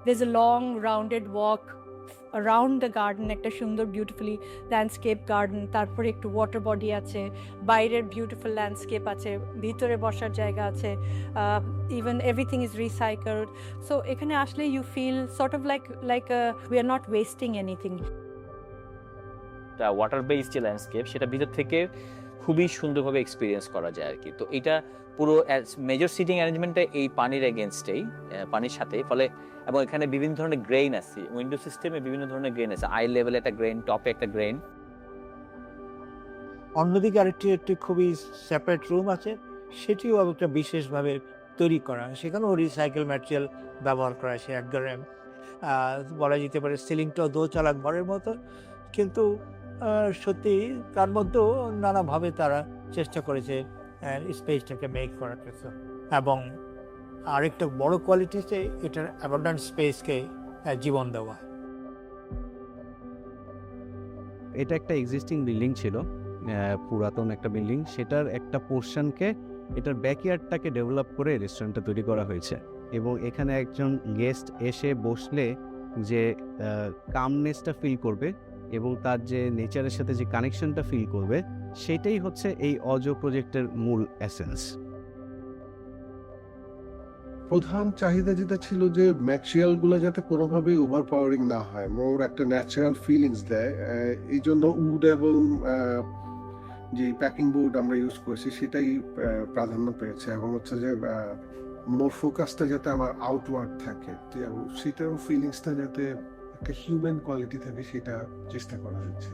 There's a long rounded walk around the garden, একটা সুন্দর beautifully landscape garden, তারপরে একটু ওয়াটার বডি আছে, বাইরের বিউটিফুল ল্যান্ডস্কেপ আছে, ভিতরে বসার জায়গা আছে, even everything is recycled. So এখানে আসলে you feel sort of like we are not wasting anything. Water based যে ল্যান্ডস্কেপ সেটা ভিতর থেকে খুবই সুন্দরভাবে এক্সপিরিয়েন্স করা যায় আর কি। তো এটা পুরো মেজর সিটিং অ্যারেঞ্জমেন্টটা এই পানির এগেনস্টেই, পানির সাথে, ফলে এবং এখানে বিভিন্ন ধরনের গ্রেইন আছে, উইন্ডো সিস্টেমে বিভিন্ন ধরনের গ্রেইন আছে, আই লেভেলে একটা গ্রেইন, টপে একটা গ্রেইন। অন্যদিকে আরেকটি একটি খুবই সেপারেট রুম আছে, সেটিও একটা বিশেষভাবে তৈরি করা, সেখানেও রিসাইকেল ম্যাটেরিয়াল ব্যবহার করা আছে। একদম বলা যেতে পারে সিলিংটাও দোতলা ঘরের মতো, কিন্তু সত্যি তার মধ্যেও নানাভাবে তারা চেষ্টা করেছে স্পেসটাকে মেক করার জন্য। এবং আরেকটা বড় কোয়ালিটি হচ্ছে এটার অ্যাবান্ডেন্ট স্পেসকে জীবন দেওয়া। এটা একটা এক্সিস্টিং বিল্ডিং ছিল, পুরাতন একটা বিল্ডিং, সেটার একটা পোর্শনকে, এটার ব্যাকইয়ার্ডটাকে ডেভেলপ করে রেস্টুরেন্টটা তৈরি করা হয়েছে। এবং এখানে একজন গেস্ট এসে বসলে যে কামনেসটা ফিল করবে এবং তার যে নেচারের সাথে যে কানেকশনটা ফিল করবে, সেটাই হচ্ছে এই অজ প্রজেক্টের মূল এসেন্স। প্রধান চাহিদা যেটা ছিল যে ম্যাটেরিয়াল গুলো যাতে কোনোভাবেই ওভার পাওয়ারিং না হয়, মোর একটা ন্যাচারাল ফিলিংস দেয়। এই জন্য উড এবং যে প্যাকিং বোর্ড আমরা ইউজ করছি সেটাই প্রাধান্য পেয়েছে, এবং হচ্ছে যে মোর ফোকাসটা যাতে আমার আউটওয়ার্ড থাকে, সেটার ফিলিংসটা যাতে একটা হিউম্যান কোয়ালিটি থাকে, সেটা চেষ্টা করা হয়েছে।